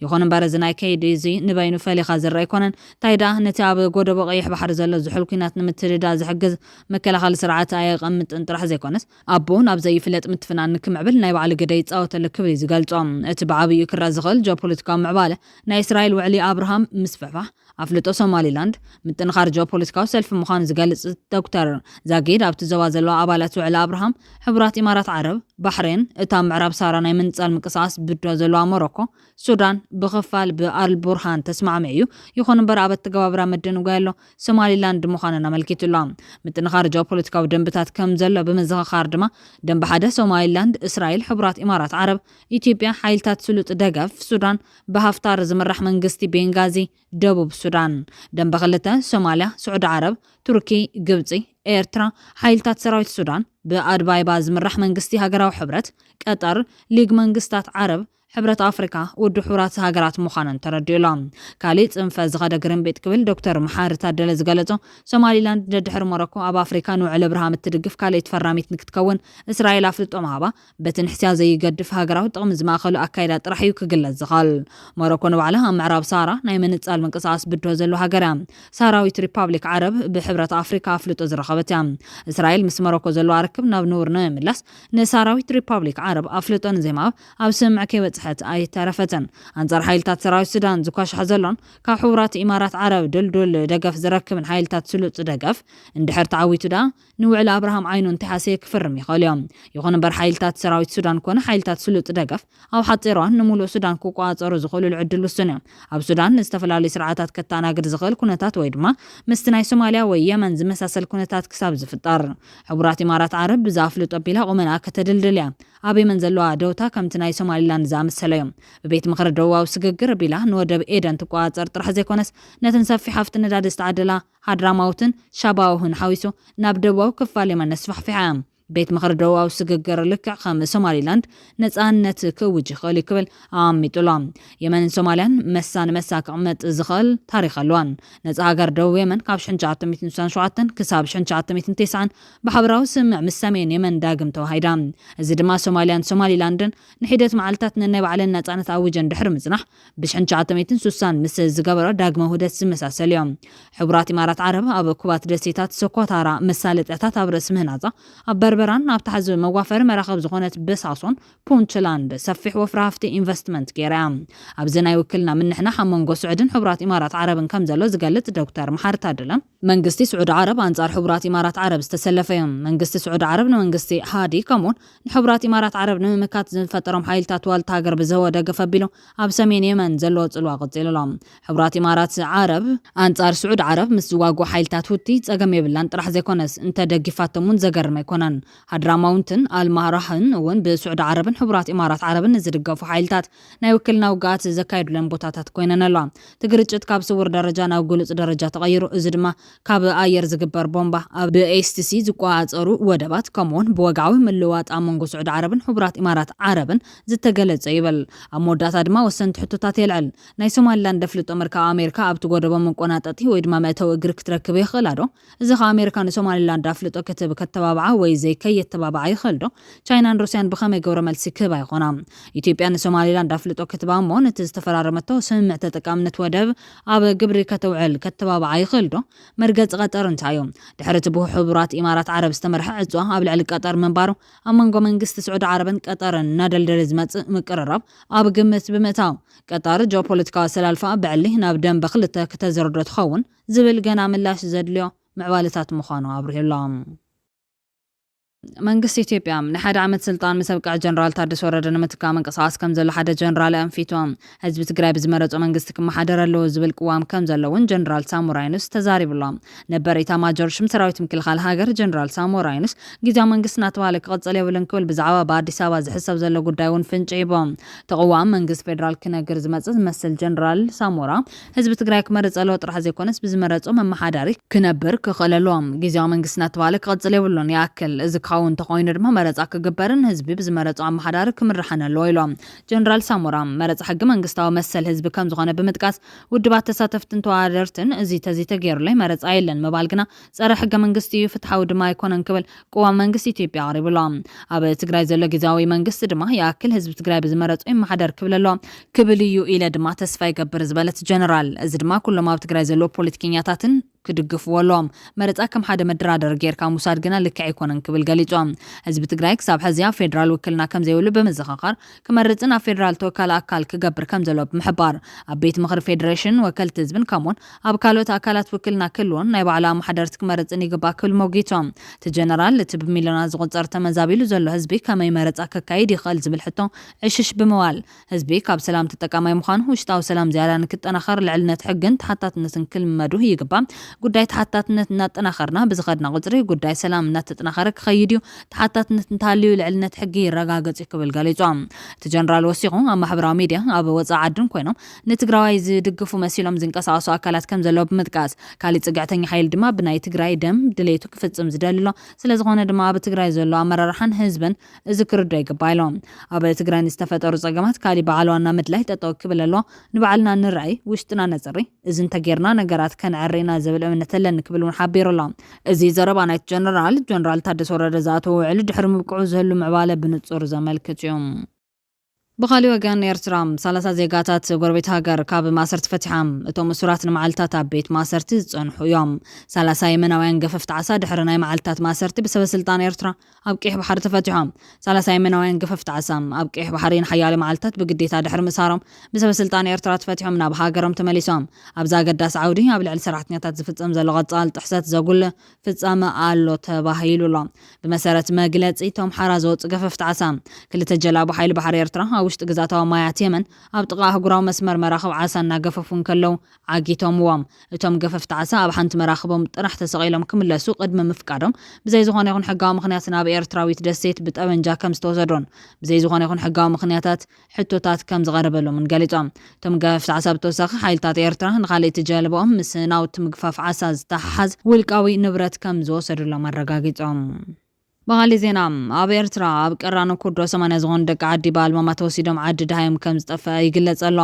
ይኹን እምበር እዚ ናይ ከይዲ እዚ ንበይኑ ፈሊኻ ዝረአ ኣይኮነን ታይዳ ነቲ ኣብ ጎደቦ ቀይሕ ባሕሪ ዘሎ ዝሑል ኩናት ንምትድዳ ዝሕግዝ መከላኸሊ ስርዓት ኣየቐምጥን ጥራሕ ዘይኮነስ ኣቦ ናብ ዘይፍለጥ ምትፍናን ንክምዕብል ናይ ባዕሉ ግደ ይፃወተሉ ክብል ዝገልጾም እቲ ብዓብዩ ክረአ ዝኽእል ጂኦፖለቲካዊ ምዕባለ ናይ እስራኤል ውዕሊ አብርሃም ምስፍሕፋሕ ኣፍልጦ ሶማሊላንድ ምጥንኻር ጂኦፖለቲካዊ ሰልፊ ምዃኑ ዝገልጽ ዶክተር ዛጊድ ኣብቲ ዞባ ዘለዋ ኣባላት ውዕሊ አብርሃም ሕቡራት ኢማራት ዓረብ ባሕሬን እታ ምዕራብ ሳራ ናይ ምንጻል ምንቅስቃስ ብዶ ዘለዋ ሞሮኮ ሱዳን ብኽፋል ብአልቡርሃን ተስማዕምዕ እዩ ይኹን እምበር ኣብ ኣተገባብራ ምድንጓይ ኣሎ ሶማሊላንድ ምዃኑን ኣመልኪቱላ ምጥንኻር ጂኦፖለቲካዊ ደንብታት ከም ዘሎ ብምዝኽኻር ድማ ደንቢ ሓደ ሶማሊላንድ እስራኤል ሕቡራት ኢማራት ዓረብ ኢትዮጵያ ሓይልታት ስሉጥ ደገፍ ሱዳን ብሃፍታር ዝምራሕ መንግስቲ ቤንጋዚ ደቡብ ሱዳን ደንቢ 2 ሶማሊያ ስዑድ ዓረብ ቱርኪ ግብፂ ኤርትራ ሓይልታት ሰራዊት ሱዳን ብኣድባይባ ዝምራሕ መንግስቲ ሃገራዊ ሕብረት ቀጠር ሊግ መንግስታት ዓረብ ሕብረት ኣፍሪካ ውድ ሕቡራት ሃገራት ምዃነን ተረዲኡሎም ካሊእ ጽንፈ ዝኸደ ግርንቤት ክብል ዶክተር መሓር ታደለ ዝገለጾ ሶማሊላንድ ደድሕሪ ሞሮኮ ኣብ ኣፍሪካ ንውዕሊ ብርሃም እትድግፍ ካልእት ፈራሚት ንክትከውን እስራኤል ኣፍልጦ ምሃባ በቲ ንሕስያ ዘይገድፍ ሃገራዊ ጥቕሚ ዝማእኸሉ ኣካይዳ ጥራሕ እዩ ክግለጽ ዝኽእል ሞሮኮ ንባዕላ ኣብ ምዕራብ ሳራ ናይ ምንጻል ምንቅስቃስ ብድሆ ዘሎ ሃገር እያ ሳራዊት ሪፓብሊክ ዓረብ ብሕብረት ኣፍሪካ ኣፍልጦ ዝረኸበት እያ እስራኤል ምስ ሞሮኮ ዘለዋ ርክብ ናብ ንቡር ንምምላስ ንሳራዊት ሪፓብሊክ ዓረብ ኣፍልጦ ንዘይማብ ኣብ ስምዕ ከይበጽሐት ኣይተረፈተን አንጻር ሓይልታት ሰራዊት ሱዳን ዝኳሽሐ ዘሎን ካብ ሕቡራት ኢማራት ዓረብ ድልዱል ደገፍ ዝረክብን ሓይልታት ስሉጥ ደገፍ እንድሕር ተዓዊቱ ዳ ንውዕሊ አብርሃም ዓይኑ እንተሓሰየ ክፍርም ይኽእል እዮም ይኹን እምበር ሓይልታት ሰራዊት ሱዳን ኮነ ሓይልታት ስሉጥ ደገፍ ኣብ ሓፂሯን ንምሉእ ሱዳን ክቋፀሩ ዝኽእሉ ዕድል ውሱን እዮም ኣብ ሱዳን ዝተፈላለዩ ስርዓታት ከተኣናግድ ዝኽእል ኩነታት ወይ ድማ ምስቲ ናይ ሶማልያ ወይ የመን ዝመሳሰል ኩነታት ክሳብ ዝፍጠር ሕቡራት ኢማራት ዓረብ ብዛፍልጦ ኣቢላ ቁመና ከተድልድል እያ ኣብ የመን ዘለዋ ደውታ ከምቲ ናይ ሶማሊላንድ ዝኣመሰለ እዮም ብቤት ምክሪ ደቡባዊ ስግግር ኣቢላ ንወደብ ኤደን ትቋፀር ጥራሕ ዘይኮነስ ነተን ሰፊሕ ሃፍቲ ነዳዲ ዝተዓደላ ሃድራማውትን ሻባውህን ሓዊሱ ናብ ደቡባዊ ክፋል የመን ነስፋሕፊሓ ቤት ምክሪ ደቡባዊ ስግግር ልክዕ ከም ሶማሊላንድ ነፃነት ክውጅ ይኽእል ክብል ኣሚጡሎ የመንን ሶማልያን መሳን መሳ ክቕመጥ ዝኽእል ታሪክ ኣለዋን ነፃ ሃገር ደቡብ የመን ካብ 1967 ክሳብ 1990 ብሓበራዊ ስምዕ ምስ ሰሜን የመን ዳግም ተዋሂዳ እዚ ድማ ሶማልያን ሶማሊላንድን ንሒደት መዓልታት ነናይ ባዕለን ነፃነት ኣውጀን ድሕሪ ምጽናሕ ብ1960 ምስ ዝገበረ ዳግመ ውህደት ዝመሳሰል እዮም ሕቡራት ኢማራት ዓረብ ኣብ ኩባት ደሴታት ሶኮታራ መሳለጥያታት ኣብ ርእሲ ምህናፃ ኣብ በርበራን ኣብ ታሕዚ መዋፈሪ መራኸብ ዝኾነት በሳሶን ፑንትላንድ ሰፊሕ ወፍሪ ሃፍቲ ኢንቨስትመንት ገይራ ኣብዚ ናይ ውክልና ምንሕናሕ ኣብ መንጎ ስዑድን ሕቡራት ኢማራት ዓረብን ከም ዘሎ ዝገልጽ ዶክተር መሓር ታደለ መንግስቲ ስዑድ ዓረብ ኣንጻር ሕቡራት ኢማራት ዓረብ ዝተሰለፈ እዮም መንግስቲ ስዑድ ዓረብ ንመንግስቲ ሃዲ ከምኡን ንሕቡራት ኢማራት ዓረብ ንምምካት ዝፈጠሮም ሓይልታት ዋልታ ሃገር ብዝህቦ ደገፍ ኣቢሉ ኣብ ሰሜን የመን ዘሎ ጽልዋ ቀፂሉ ሕቡራት ኢማራት ዓረብ ኣንጻር ስዑድ ዓረብ ምስ ዝዋግኡ ሓይልታት ሁቲ ጸገም የብላን ጥራሕ ዘይኮነስ እንተደጊፋቶምን ዘገርም ኣይኮነን ሃድራማውንትን ኣልማራህን እውን ብስዑድ ዓረብን ሕቡራት ኢማራት ዓረብን ዝድገፉ ሓይልታት ናይ ውክልና ውግኣት ዘካይዱለን ቦታታት ኮይነን ኣለዋ ትግርጭት ካብ ስውር ደረጃ ናብ ግሉጽ ደረጃ ተቐይሩ እዚ ድማ ካብ ኣየር ዝግበር ቦምባ ኣብ ብኤስቲሲ ዝቋፀሩ ወደባት ከምኡውን ብወግዓዊ ምልውዋጥ ኣብ መንጎ ስዑድ ዓረብን ሕቡራት ኢማራት ዓረብን ዝተገለጸ ይበል ኣብ መወዳእታ ድማ ወሰንቲ ሕቶታት የልዕል ናይ ሶማሊላንድ ደፍልጦ ምርካብ ኣሜሪካ ኣብቲ ጎደቦ መቆናጠጢ ወይ ድማ መእተዊ እግሪ ክትረክብ ይኽእላ ዶ እዚ ኸ ኣሜሪካ ንሶማሊላንድ ኣፍልጦ ክትብ ከተባብዓ ወይ ዘይከየተባብዓ ይኽእል ዶ ቻይናን ሩስያን ብኸመይ ገብረ መልሲ ክህባ ይኾና ኢትዮጵያ ንሶማሊላንድ ኣፍልጦ ክትባ እሞ ነቲ ዝተፈራረመቶ ስምምዕ ተጠቃምነት ወደብ ኣብ ግብሪ ከተውዕል ከተባብዓ ይኽእል ዶ መርገፂ ቀጠር እንታይ እዩ ድሕሪ እቲ ብሕቡራት ኢማራት ዓረብ ዝተመርሐ ዕፅዋ ኣብ ልዕሊ ቀጠር ምንባሩ ኣብ መንጎ መንግስቲ ስዑድ ዓረብን ቀጠርን እናደልደለ ዝመፅእ ምቅርራብ ኣብ ግምት ብምእታው ቀጠር ጂኦፖለቲካዊ ኣሰላልፋ ብዕሊ ናብ ደንበ ክልተ ከተዘርዶ ትኸውን ዝብል ገና ምላሽ ዘድልዮ ምዕባለታት ምዃኑ ኣብርሂሎም መንግስቲ ኢትዮጵያ ንሓደ ዓመት ስልጣን ምስ ኣብቅዕ ጀነራል ታደሰ ወረደ ንምትካእ ምንቅስቓስ ከም ዘሎ ሓደ ጀነራል ኣንፊቶም ህዝቢ ትግራይ ብዝመረፆ መንግስቲ ክመሓደር ኣለዎ ዝብል ቅዋም ከም ዘሎ እውን ጀነራል ሳሞራ ዩኑስ ተዛሪብሎም ነበር ኢታማጆር ሹም ሰራዊት ምክልኻል ሃገር ጀነራል ሳሞራ ዩኑስ ጊዜያዊ መንግስቲ እናተባሃለ ክቕፅል የብልን ክብል ብዛዕባ በኣዲስ ኣበባ ዝሕሰብ ዘሎ ጉዳይ እውን ፍንጭ ሂቦም ተቕዋም መንግስቲ ፌደራል ክነግር ዝመፅእ ዝመስል ጀነራል ሳሞራ ህዝቢ ትግራይ ክመርፅ ኣለዎ ጥራሕ ዘይኮነስ ብዝመረፆ መመሓዳሪ ክነብር ክኽእል ኣለዎም ጊዜያዊ መንግስቲ እናተባሃለ ክቕፅል የብሉን ይኣክል እዚ እውን ተኾይኑ ድማ መረፃ ክግበርን ህዝቢ ብዝመረፆ ኣመሓዳሪ ክምርሐን ኣለዎ ኢሎም ጀነራል ሳሞራ መረፃ ሕጊ መንግስታዊ መሰል ህዝቢ ከም ዝኾነ ብምጥቃስ ውድባት ተሳተፍትን ተዋደርትን እዚ ተገይሩለይ መረፃ የለን ምባል ግና ፀረ ሕገ መንግስቲ እዩ ፍትሓዊ ድማ ኣይኮነን ክብል ቅዋም መንግስቲ ኢትዮጵያ ኣቕሪቡሎም ኣብ ትግራይ ዘሎ ጊዜያዊ መንግስቲ ድማ ይኣክል ህዝቢ ትግራይ ብዝመረፆ ይመሓደር ክብል ኣሎ ክብል እዩ ኢለ ድማ ተስፋ ይገብር ዝበለት ጀነራል እዚ ድማ ኩሎም ኣብ ትግራይ ዘሎ ፖለቲከኛታትን ክድግፍዎሎም መረፃ ከም ሓደ መደራደር ጌርካ ሙሳድ ግና ልክዕ ኣይኮነን ክብል ገሊፆም ህዝቢ ትግራይ ክሳብ ሕዚ ኣብ ፌደራል ውክልና ከም ዘይብሉ ብምዝኽኻር ክመርፅን ኣብ ፌደራል ተወካሊ ኣካል ክገብር ከም ዘሎ ብምሕባር ኣብ ቤት ምክሪ ፌደሬሽን ወከልቲ ህዝብን ከምኡውን ኣብ ካልኦት ኣካላት ውክልና ክህልዎን ናይ ባዕሉ ኣመሓደርቲ ክመርፅን ይግባእ ክብል ሞጊቶም እቲ ጀነራል እቲ ብሚልዮናት ዝቑፀር ተመዛቢሉ ዘሎ ህዝቢ ከመይ መረፃ ከካይድ ይኽእል ዝብል ሕቶ ዕሽሽ ብምባል ህዝቢ ካብ ሰላም ተጠቃማይ ምዃኑ ውሽጣዊ ሰላም ዝያዳ ንክጠናኸር ልዕልነት ሕግን ተሓታትነትን ክልመዱ ይግባእ ጉዳይ ተሓታትነት እናጠናኸርና ብዝኸድና ቁፅሪ ጉዳይ ሰላም እናተጠናኸረ ክኸይድ እዩ ተሓታትነት እንተሃልዩ ልዕልነት ሕጊ ይረጋገፅ ክብል ገሊፆም እቲ ጀነራል ወሲኹ ኣብ ማሕበራዊ ሚድያ ኣብ ወፃኢ ዓድን ኮይኖም ንትግራዋይ ዝድግፉ መሲሎም ዝንቀሳቐሱ ኣካላት ከም ዘለዎ ብምጥቃስ ካሊእ ፅግዕተኛ ሓይል ድማ ብናይ ትግራይ ደም ድሌቱ ክፍፅም ዝደልሎ ስለዝኾነ ድማ ኣብ ትግራይ ዘሎ ኣመራርሓን ህዝብን እዚ ክርዶ ይግባእ ኢሎም ኣብ ትግራይ ንዝተፈጠሩ ፀገማት ካሊእ በዓል ዋና ምድላይ ጠጠው ክብል ኣሎ ንባዕልና ንርአይ ውሽጥና ነፅሪ እዚ እንተጌርና ነገራት ከንዕርና ዝብል እምነት ኣለኒ ክብል እውን ሓቢሩሎም እዚ ዘረባ ናይቲ ጀነራል ታደሰ ወረደ ዝኣተወ ውዕሊ ድሕሪ ምብቅዑ ዝህሉ ምዕባለ ብንጹር ዘመልክት እዩ بخالي وجان إيرترام ثلاثة زيجاتات غربت هاجر كاب ماسرت فتحام توم سورات المعلتات بيت ماسرت تصنح يوم ثلاثة يمنا وين قففت عسى دحرنا معلتات ماسرت بسبب سلطان إيرترا أبكي بحر تفتحام ثلاثة يمنا وين قففت عسام أبكي بحرين حيال معلتات بقديت دحر مسارم بسبب سلطان إيرترا تفتحهم ناب هاجرم تمليسام أبزا قداس عودي قبل على سرعتني تزفت أمز اللغات قال تحسات زقول فتسام قالو تباهيلو لا بمسارة ما قلت توم حرازوت قففت عسام كل تجلى بحيل بحر إيرترا ውሽጥ ግዛታዊ ማያት የመን ኣብ ጥቃ ህጉራዊ መስመር መራኸብ ዓሳ እናገፈፉን ከለው ዓጊቶምዎም እቶም ገፈፍቲ ዓሳ ኣብ ሓንቲ መራኸቦም ጥራሕ ተሰቂሎም ክምለሱ ቅድሚ ምፍቃዶም ብዘይ ዝኾነ ይኹን ሕጋዊ ምኽንያት ናብ ኤርትራዊት ደሴት ብጠበንጃ ከም ዝተወሰዶን ብዘይ ዝኾነ ይኹን ሕጋዊ ምኽንያታት ሕቶታት ከም ዝቐረበሎም ገሊፆም እቶም ገፈፍቲ ዓሳ ብተወሳኺ ሓይልታት ኤርትራ ንኻልእቲ ጀልባኦም ምስ ናውቲ ምግፋፍ ዓሳ ዝተሓሓዝ ውልቃዊ ንብረት ከም ዝወሰዱሎም ኣረጋጊፆም بغالي زينا اب ኤርትራ ኣብ ቀራኖ ኩዶ 80 ዝሆን ደቂ ዓዲ ባልማማ ተወሲዶም ዓዲ ድሃዮም ከም ዝጠፈ ይግለጽ ኣሎ።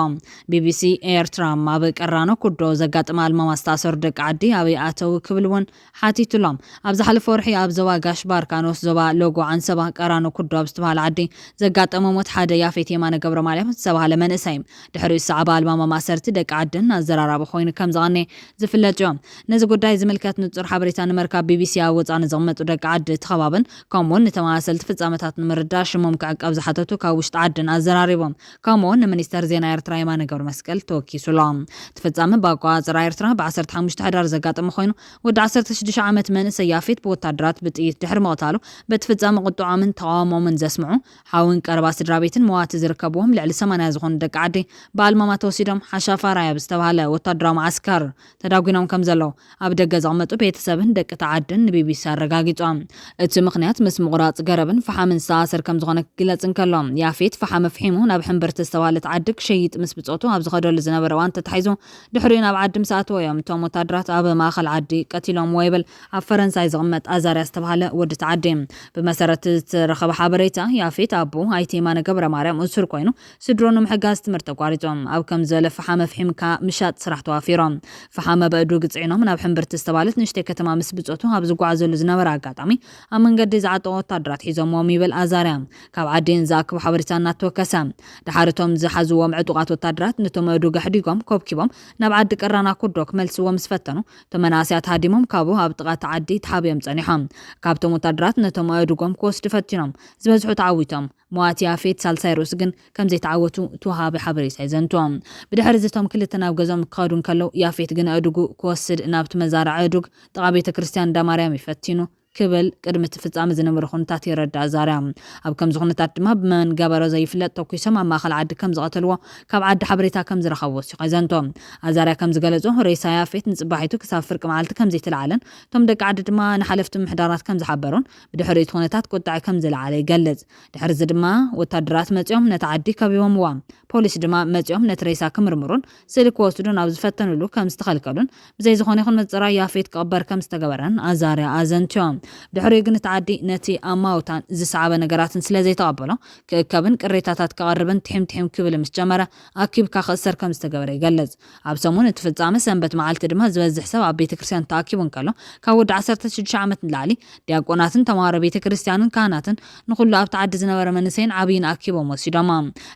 ቢቢሲ ኤርትራ ኣብ ቀራኖ ኩዶ ዘጋጥማ ኣልማማ ዝተኣሰሩ ደቂ ዓዲ ኣበይ ኣተው ክብል እውን ሓቲቱሎም። ኣብ ዝሓለፈ ወርሒ ኣብ ዞባ ጋሽ ባርካኖስ ዞባ ሎጎ አንሰባ ቀራኖ ኩዶ ኣብ ዝተባሃለ ዓዲ ዘጋጠመ ሞት ሓደ ያፌት የማነ ገብረ ማርያም ዝተባሃለ መንእሰይ ድሕሪ ሰዓባ ኣልማማ ማሰርቲ ደቂ ዓድን ኣዘራራቢ ኮይኑ ከም ዝቐነ ዝፍለጥ እዩ። ነዚ ጉዳይ ዝምልከት ንጹር ሓበሬታ ንምርካብ ቢቢሲ ኣብ ወጻኢ ዝቕመጡ ደቂ ዓዲ ተኸባብን ከምኡውን ንተመሳሰልቲ ፍጻመታት ንምርዳእ ሽሞም ክዕቀብ ዝሓተቱ ካብ ውሽጢ ዓድን ኣዘራሪቦም ከምኡውን ንሚኒስተር ዜና ኤርትራ የማነ ገብረ መስቀል ተወኪሱሎም። ተፈጻሚ ብኣቆጻጽራ ኤርትራ ብ15 ሕዳር ዘጋጠመ ኮይኑ ወዲ 16 ዓመት መንእሰይ ያፌት ብወታደራት ብጥይት ድሕሪ ምቕታሉ በቲ ፍጻሚ ቁጥዖምን ተቃውሞምን ዘስምዑ ሓውን ቀረባ ስድራ ቤትን መዋቲ ዝርከብዎም ልዕሊ 80 ዝኾኑ ደቂ ዓዲ ብኣልማማ ተወሲዶም ሓሻፋ ራያ ብዝተባሃለ ወታደራዊ ማዓስከር ተዳጒኖም ከም ዘለዉ ኣብ ደገ ዝቕመጡ ቤተሰብን ደቂ ተዓድን ንቢቢሲ ኣረጋጊጾም። እቲ ምክንያት ምስ ምቁራጽ ገረብን ፈሓምን ዝተኣሰር ከም ዝኾነ ክግለጽ እንከሎ ያፌት ፈሓም ፍሒሙ ናብ ሕምብርቲ ዝተባሃለት ዓዲ ክሸይጥ ምስ ብጾቱ ኣብ ዝኸደሉ ዝነበረ እዋን ተታሒዙ ድሕሪኡ ናብ ዓዲ ምስ ኣተወ እዮም እቶም ወታደራት ኣብ ማእኸል ዓዲ ቀቲሎም ወይብል ኣብ ፈረንሳይ ዝቕመጥ ኣዛርያ ዝተባሃለ ወዲ ተዓዲ ብመሰረት ዝተረኸበ ሓበሬታ ያፌት ኣቦ ኣይተ የማነ ገብረ ማርያም እሱር ኮይኑ ስድሮ ንምሕጋዝ ትምህርቲ ተቋሪጾም ኣብ ከም ዝበለ ፈሓመ ፍሒምካ ምሻጥ ስራሕ ተዋፊሮም ፈሓመ በእዱ ግጽዒኖም ናብ ሕምብርቲ ዝተባሃለት ንእሽተይ ከተማ ምስ ብጾቱ ኣብ ዝጓዓዘሉ ዝነበረ ኣጋጣሚ ኣብ መንገዲ ዝዓጠቑ ወታደራት ሒዞምዎም ይብል ኣዛርያ ካብ ዓዲን ዝኣክቡ ሓበሬታ እናተወከሰ ድሓርቶም ዝሓዝዎም ዕጡቃት ወታደራት ነቶም ኣእዱግ ሕዲጎም ኮብኪቦም ናብ ዓዲ ቀራና ኩዶ ክመልስዎም ዝፈተኑ ተመናስያት ሃዲሞም ካብኡ ኣብ ጥቓት ዓዲ ተሓብዮም ጸኒሖም ካብቶም ወታደራት ነቶም ኣእዱጎም ክወስዱ ፈቲኖም ዝበዝሑ ተዓዊቶም መዋቲ ያፌት ሳልሳይ ርእስ ግን ከም ዘይተዓወቱ ተዋሃቢ ሓበሬታ ይዘንቶም ብድሕሪ ዝቶም ክልተ ናብ ገዞም ክኸዱ እንከለው ያፌት ግን ኣእዱጉ ክወስድ ናብቲ መዛርዕ ኣእዱግ ጥቓ ቤተ ክርስቲያን እንዳማርያም ይፈቲኑ ክብል ቅድሚ ፍጻሜ ዝነበረ ኩነታት ይረዳእ ዛርያ ኣብ ከም ዝኾነታት ድማ ብመን ገበሮ ዘይፍለጥ ተኩሶም ኣብ ማእኸል ዓዲ ከም ዝቐተልዎ ካብ ዓዲ ሓበሬታ ከም ዝረኸብዎ ሲቀዘንቶም ኣዛርያ ከም ዝገለጹ ሬሳ ያፌት ንጽባሒቱ ክሳብ ፍርቂ መዓልቲ ከም ዘይተለዓለን እቶም ደቂ ዓዲ ድማ ንሓለፍቲ ምሕዳራት ከም ዝሓበሩን ብድሕሪ እቲ ኩነታት ቁጣዕ ከም ዝለዓለ ይገልጽ። ድሕሪ እዚ ድማ ወታደራት መጺኦም ነቲ ዓዲ ከቢቦምዋ ፖሊስ ድማ መጺኦም ነቲ ሬሳ ክምርምሩን ስእሊ ክወስዱን ኣብ ዝፈተንሉ ከም ዝተኸልከሉን ብዘይ ዝኾነ ይኹን መፀራ ያፌት ክቕበር ከም ዝተገበረን ኣዛርያ ኣዘንትዮም ድሕሪ ግን ተዓዲ ነቲ ኣማውታን ዝሰዓበ ነገራትን ስለ ዘይተቐበሎ ክእከብን ቅሬታታት ከቐርብን ትሕምትሕም ክብል ምስ ጀመረ ኣኪብካ ክእሰር ከም ዝተገበረ ይገልጽ። ኣብ ሰሙን እቲ ፍጻሜ ሰንበት መዓልቲ ድማ ዝበዝሕ ሰብ ኣብ ቤተ ክርስቲያን ተኣኪቡ እንከሎ ካብ ወዲ 16 ዓመት ንላዕሊ ዲያቆናትን ተማሃሮ ቤተ ክርስቲያንን ካህናትን ንኹሉ ኣብ ተዓዲ ዝነበረ መንእሰይን ዓብይን ኣኪቦም ወሲዶም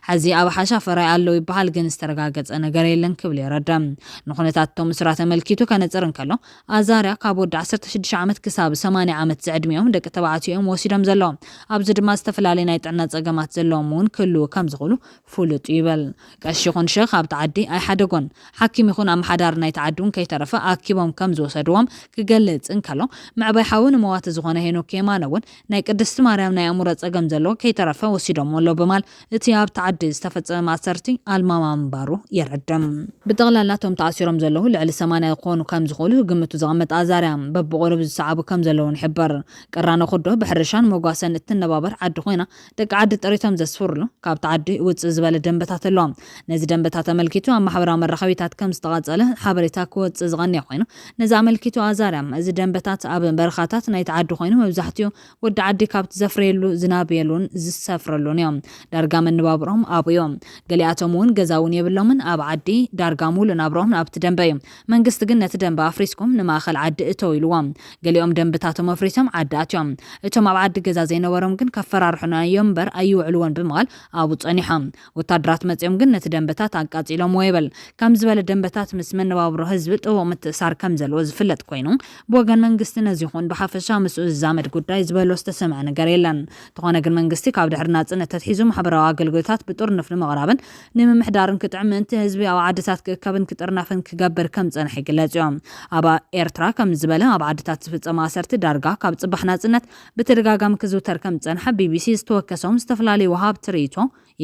ሕዚ ኣብ ሓሻፈራይ ኣለው ይበሃል ግን ዝተረጋገጸ ነገር የለን ክብል ይረዳም። ንኹነታት እቶም ምስራ ተመልኪቱ ከነጽር እንከሎ ኣዛርያ ካብ ወዲ 16 ዓመት ክሳብ 80 ዓመት ዝዕድሚኦም ደቂ ተባዕትዮኦም ወሲዶም ዘለዎም ኣብዚ ድማ ዝተፈላለዩ ናይ ጥዕና ጸገማት ዘለዎም እውን ክህልው ከም ዝኽእሉ ፍሉጥ ይበል። ቀሺ ይኹን ሸኽ ኣብ ተዓዲ ኣይሓደጎን ሓኪም ይኹን ኣመሓዳሪ ናይ ተዓዲ እውን ከይተረፈ ኣኪቦም ከም ዝወሰድዎም ክገልጽ እንከሎ ምዕባይ ሓውን መዋቲ ዝኾነ ሄኖክ የማነ እውን ናይ ቅድስቲ ማርያም ናይ ኣእምሮ ጸገም ዘለዎ ከይተረፈ ወሲዶም ኣሎ በማል እቲ ኣብ ተዓዲ ዝተፈጸመ ማሰርቲ ኣልማማ ምንባሩ የረድም። ብጠቕላላ እቶም ተኣሲሮም ዘለዉ ልዕሊ 80 ክኾኑ ከም ዝኽእሉ ግምቱ ዝቐመጠ ኣዛርያ በብቆልብ ዝሰዓቡ ከም ዘለውን ይሕበር። ቀራኖ ኩዶ ብሕርሻን መጓሰን እትነባበር ዓዲ ኮይና ደቂ ዓዲ ጥሪቶም ዘስፍርሉ ካብቲ ዓዲ ውፅእ ዝበለ ደንበታት ኣለዎም። ነዚ ደንበታት ተመልኪቱ ኣብ ማሕበራዊ መራኸቢታት ከም ዝተቐጸለ ሓበሬታ ክወፅእ ዝቐንየ ኮይኑ ነዚ ኣመልኪቱ ኣዛርያ እዚ ደንበታት ኣብ በረኻታት ናይቲ ዓዲ ኮይኑ መብዛሕትኡ ወዲ ዓዲ ካብቲ ዘፍርየሉ ዝናብየሉን ዝሰፍረሉን እዮም። ዳርጋ መነባብሮም ኣብኡ እዮም። ገሊኣቶም እውን ገዛ እውን የብሎምን ኣብ ዓዲ ዳርጋ ሙሉእ ናብሮም ኣብቲ ደንበ እዮም። መንግስቲ ግን ነቲ ደንበ ኣፍሪስኩም ንማእኸል ዓዲ እተው ኢልዎም። ገሊኦም ደንበታቶም ኣፍሪሶም ዓዲ ኣትዮም እቶም ኣብ ዓዲ ገዛ ዘይነበሮም ግን ከፈራርሑና እዮም በር ኣይውዕልዎን ብምባል ኣብኡ ጸኒሖም ወታደራት መጺኦም ግን ነቲ ደንበታት ኣቃጺሎም ወይብል ከም ዝበለ ደንበታት ምስ መነባብሮ ህዝቢ ጥቡቕ ምትእሳር ከም ዘለዎ ዝፍለጥ ኮይኑ ብወገን መንግስቲ ነዚ ይኹን ብሓፈሻ ምስኡ ዝዛመድ ጉዳይ ዝበሎ ዝተሰምዐ ነገር የለን። ተኾነ ግን መንግስቲ ካብ ድሕሪ ናጽነት ተትሒዙ ማሕበራዊ ኣገልግሎታት ብጦርነት ንምቕራብን ንምምሕዳርን ክጥዕም ምእንቲ ህዝቢ ኣብ ዓድታት ክእከብን ክጥርናፍን ክገብር ከም ጸንሐ ይግለጽ እዮም። ኣብ ኤርትራ ከም ዝበለ ኣብ ዓድታት ዝፍጸም ኣሰርቲ ዳርጋ ካብ ጽባሕ ናጽነት ብተደጋጋሚ ክዝውተር ከም ጸንሐ ቢቢሲ ዝተወከሶም ዝተፈላለዩ ወሃብ ትርኢቶ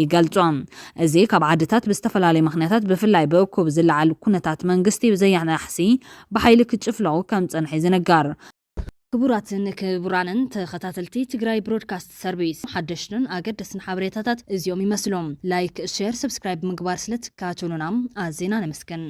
ይገልጹ። እዚ ካብ ዓድታት ብዝተፈላለዩ ምኽንያታት ብፍላይ ብእኩብ ዝለዓል ኩነታት መንግስቲ ብዘይናሕሲ ብሓይሊ ክጭፍለቑ ከም ጸንሐ ይዝነጋር። ክቡራትን ክቡራንን ተኸታተልቲ ትግራይ ብሮድካስት ሰርቪስ ሓደሽትን ኣገደስን ሓበሬታታት እዚኦም ይመስሎም። ላይክ፣ ሼር፣ ሰብስክራይብ ምግባር ስለትካተሉናም ኣዝና ነመስግን።